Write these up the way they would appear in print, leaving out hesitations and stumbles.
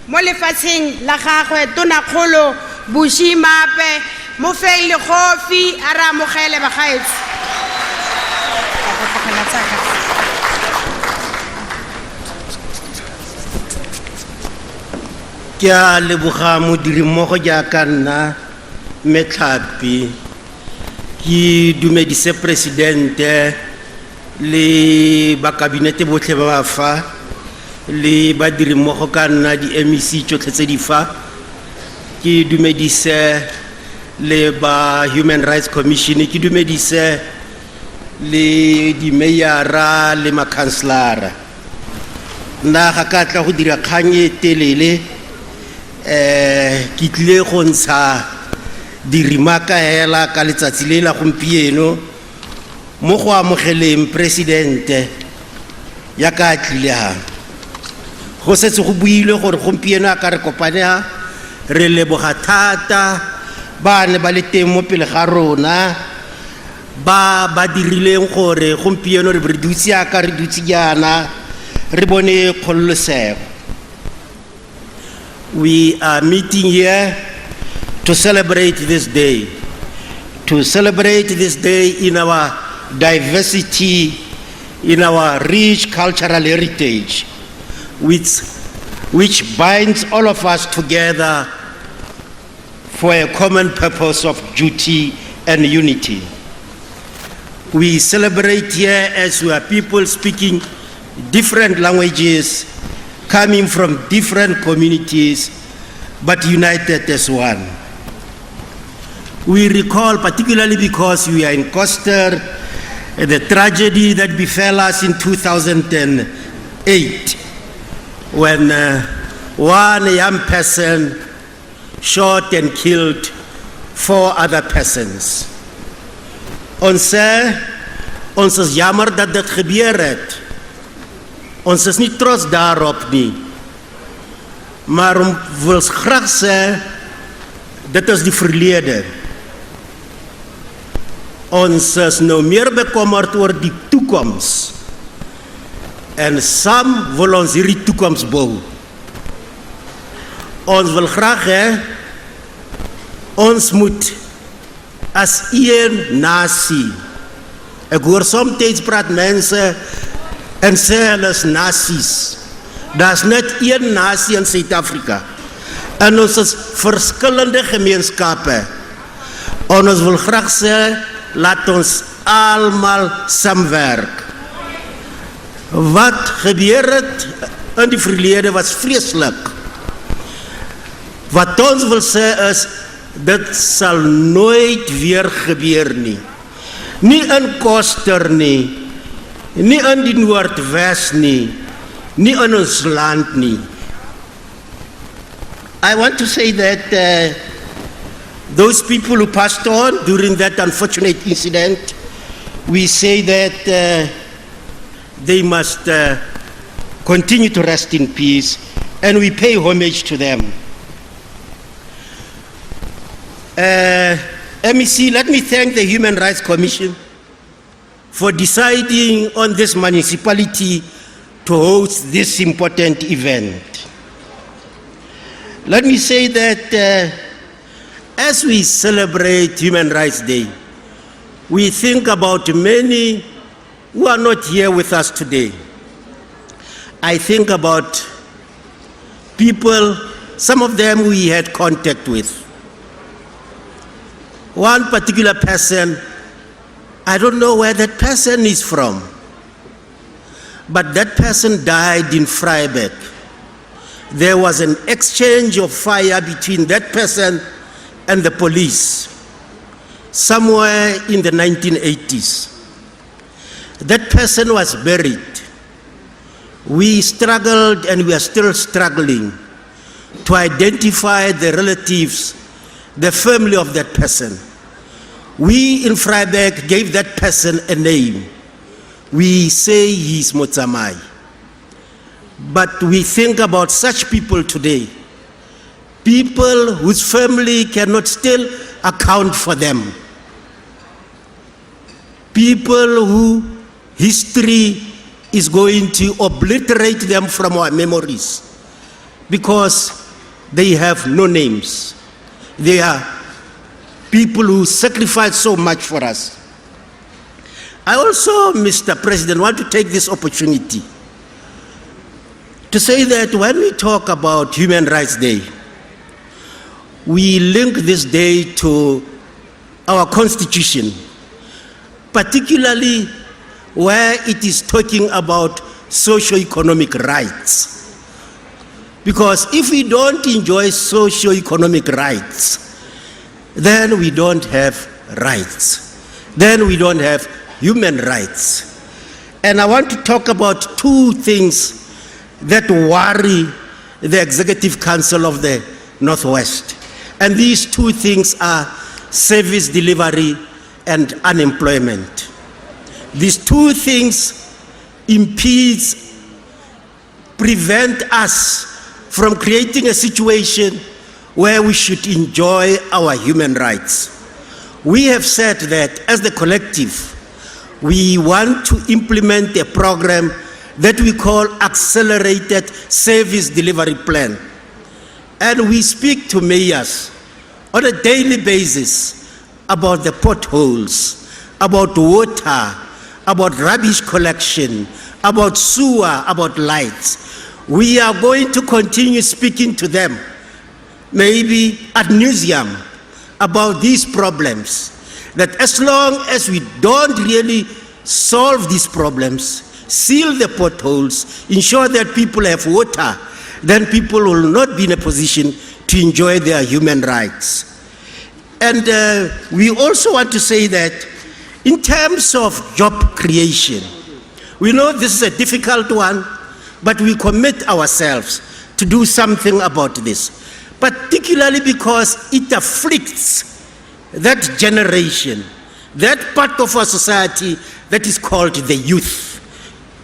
mo lefatsheng la gagwe Tonakgolo Bushy Maape mo feng lekgofi a re amogele bagaetsho. Ke a leboga modiri mmogo jaaka nna Metlhapi ke dumedise presidente le ba kabinete botlhe ba ba fa le badiri mmogo ka nna di MEC tsotlhe tse di fa ke dumedise le ba Human Rights Commission ke dumedise le di mayara le makhanselara nna ga ka tla go dira kgang e telele ke tlile go ntsha dirimaka hela ka letsatsi le la gompieno mo go amogeleng presidente ya ka tlile ha go setse go buile gore gompieno a ka re kopanega re leboga thata ba ne ba le teng mo pele ga rona ba dirileng gore gompieno re dutse aka re dutse jaana re bone kgololosego. We are meeting here to celebrate this day, in our diversity, in our rich cultural heritage, which binds all of us together for a common purpose of duty and unity. We celebrate here as we are people speaking different languages, coming from different communities, but united as one. We recall, particularly because we are in Koster, the tragedy that befell us in 2008, when one young person shot and killed 4 other persons. Ons is jammer dat dit gebeur het. Ons is nie trots daarop nie. Maar wil graag sê, dit is die verlede. Ons is nou meer bekommerd oor die toekoms. En saam wil ons hierdie toekoms bou. Ons wil graag hê, ons moet as een nasie. Ek hoor soms praat mense en sê hulle is nasies. Daar is net een nasie in Suid-Afrika. En ons is verskillende gemeenskappe. En ons wil graag sê, laat ons almal saamwerk. Wat gebeur het in die verlede was vreeslik. Wat ons wil sê is, dit sal nooit weer gebeur nie. Nie in Koster nie. Nie in die North West nie, nie in ons land nie. I want to say that those people who passed on during that unfortunate incident, we say that they must continue to rest in peace, and we pay homage to them. MEC, let me thank the Human Rights Commission for deciding on this municipality to host this important event. Let me say that as we celebrate Human Rights Day, we think about many who are not here with us today. I think about people, some of them we had contact with. One particular person, I don't know where that person is from, but that person died in Vryburg. There was an exchange of fire between that person and the police somewhere in the 1980s. That person was buried. We struggled and we are still struggling to identify the relatives, the family of that person. We in Vryburg gave that person a name. We say he's Motsamai. But we think about such people today, people whose family cannot still account for them, people who history is going to obliterate them from our memories. because they have no names. They are people who sacrifice so much for us. I also, Mr. President, want to take this opportunity to say that when we talk about Human Rights Day, we link this day to our Constitution, particularly where it is talking about socio-economic rights. Because if we don't enjoy socio-economic rights, then we don't have rights. Then we don't have human rights. And I want to talk about two things that worry the Executive Council of the Northwest. And these two things are service delivery and unemployment. These two things prevent us from creating a situation where we should enjoy our human rights. We have said that as the collective, we want to implement a program that we call Accelerated Service Delivery Plan. And we speak to mayors on a daily basis about the potholes, about water, about rubbish collection, about sewer, about lights. We are going to continue speaking to them, maybe ad nauseam, about these problems. That as long as we don't really solve these problems, seal the potholes, ensure that people have water, then people will not be in a position to enjoy their human rights. And we also want to say that in terms of job creation, we know this is a difficult one, but we commit ourselves to do something about this, particularly because it afflicts that generation, that part of our society that is called the youth.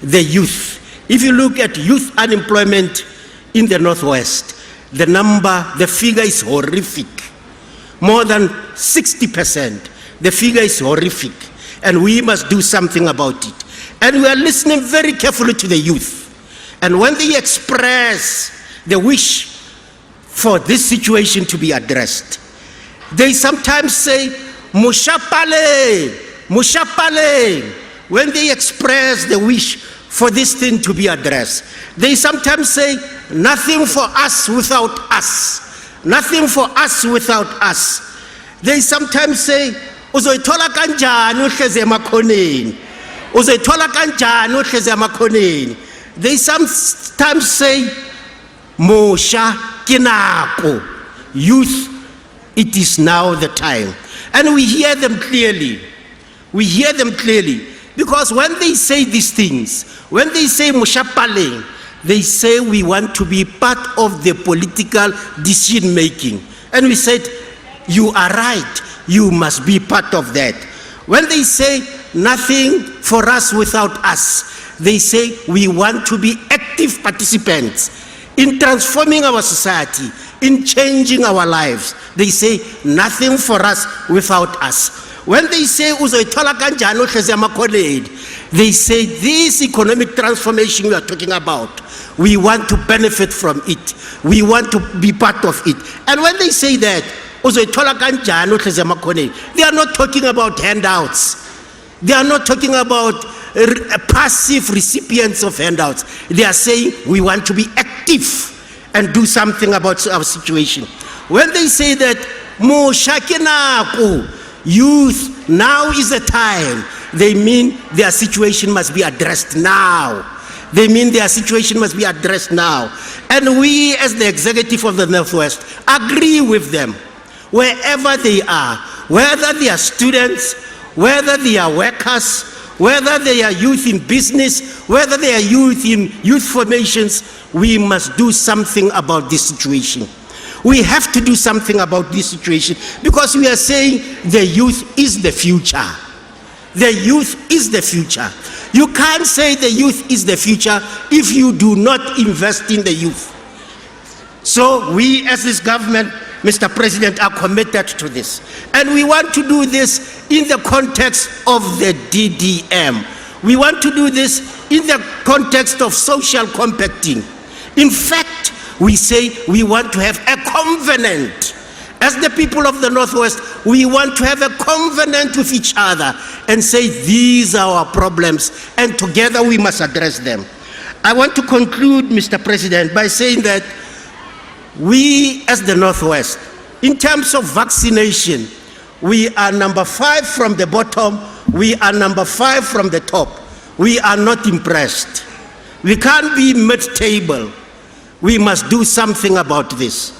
The youth. If you look at youth unemployment in the Northwest, the figure is horrific. More than 60%. The figure is horrific. And we must do something about it. And we are listening very carefully to the youth. And when they express the wish for this situation to be addressed, they sometimes say, Mushapale, Mushapale. When they express the wish for this thing to be addressed, they sometimes say, nothing for us without us. Nothing for us without us. They sometimes say, uzoyithola kanjani uhlezi emakhoneni? Uzoyithola kanjani uhlezi emakhoneni? They sometimes say, Mosha kinako. Youth, it is now the time. And we hear them clearly. We hear them clearly. Because when they say these things, when they say Mushapale, they say we want to be part of the political decision making. And we said, you are right, you must be part of that. When they say nothing for us without us, they say we want to be active participants in transforming our society, in changing our lives. They say nothing for us without us. When they say uzoyithola kanjani uhlezi emakhoneni, they say this economic transformation we are talking about, we want to benefit from it. We want to be part of it. And when they say that uzoyithola kanjani uhlezi emakhoneni, they are not talking about handouts. They are not talking about passive recipients of handouts. They are saying we want to be active and do something about our situation. When they say that Mushakenaku, youth, now is the time, they mean their situation must be addressed now. They mean their situation must be addressed now. And we as the executive of the Northwest agree with them wherever they are, whether they are students, whether they are workers, whether they are youth in business, whether they are youth in youth formations, we must do something about this situation. We have to do something about this situation because we are saying the youth is the future. The youth is the future. You can't say the youth is the future if you do not invest in the youth. So we as this government, Mr. President, are committed to this. And we want to do this in the context of the DDM. We want to do this in the context of social compacting. In fact, we say we want to have a covenant. As the people of the Northwest, we want to have a covenant with each other and say these are our problems and together we must address them. I want to conclude, Mr. President, by saying that we as the Northwest, in terms of vaccination, we are number 5 from the bottom, we are number 5 from the top. We are not impressed. We can't be mid-table. We must do something about this.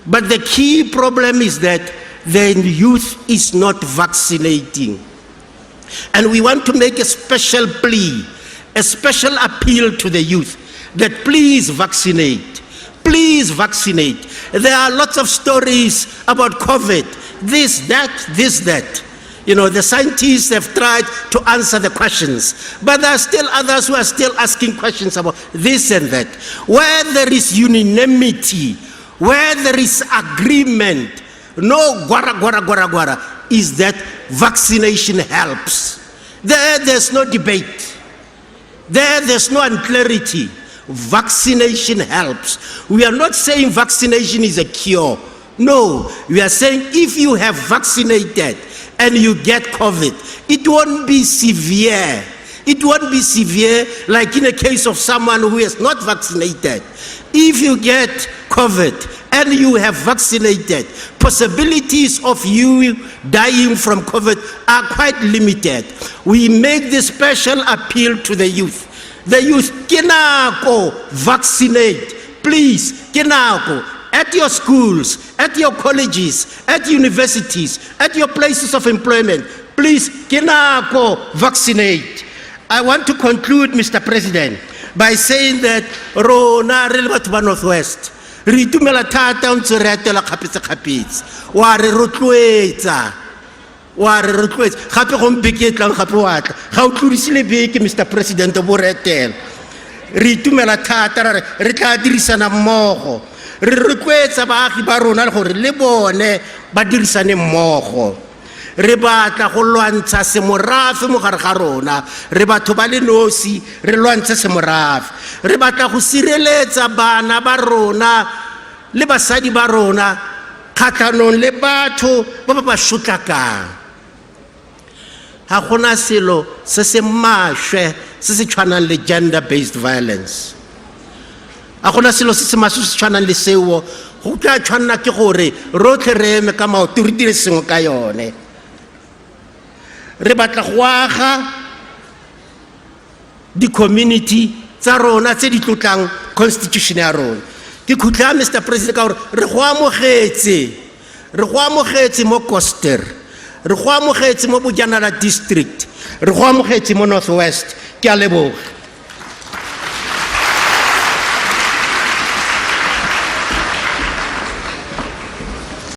But the key problem is that the youth is not vaccinating. And we want to make a special plea, a special appeal to the youth that please vaccinate. Please vaccinate. There are lots of stories about COVID, this, that. You know, the scientists have tried to answer the questions, but there are still others who are still asking questions about this and that. Where there is unanimity, where there is agreement, no guara, is that vaccination helps. There's no debate. There's no unclarity. Vaccination helps. We are not saying vaccination is a cure. No, we are saying if you have vaccinated and you get COVID, it won't be severe. It won't be severe like in a case of someone who is not vaccinated. If you get COVID and you have vaccinated, possibilities of you dying from COVID are quite limited. We make this special appeal to the youth. The youth, kinako, vaccinate. Please, kinako. At your schools, at your colleges, at universities, at your places of employment, please, kinako, vaccinate. I want to conclude, Mr. President, by saying that rona re le batho ba Northwest re itumela thata o ntse re etela kgapetsa wa re rotloetsa gape go mbeke tlang gape wa tla ga o tlodisile beke, Mr. President, bo re etela re itumela thata re tla dirisana mmogo re rotloetsa baagi ba rona gore le bone ba dirisane mmogo. Re batla go lwantsha semorafe mo gare ga rona, re batho ba le nosi re lwantsha semorafe. Re batla go sireletsa bana ba rona le basadi ba rona kgatlhanong le batho ba ba sotlakang. Ga gona selo se se maswe se se tshwanang le gender-based violence. Ga gona selo se se maswe se se tshwanang le seo go tla tshwanna ke gore rotlhe re eme ka maoto re dire sengwe ka yone. Re batla go aga di-community tsa rona tse di tlotlang constitution ya rona. Ke khutla, Mr. President, ka gore re go amogetse mo Koster, re go amogetse mo Bojanala district, re go amogetse mo North West. Ke a leboga.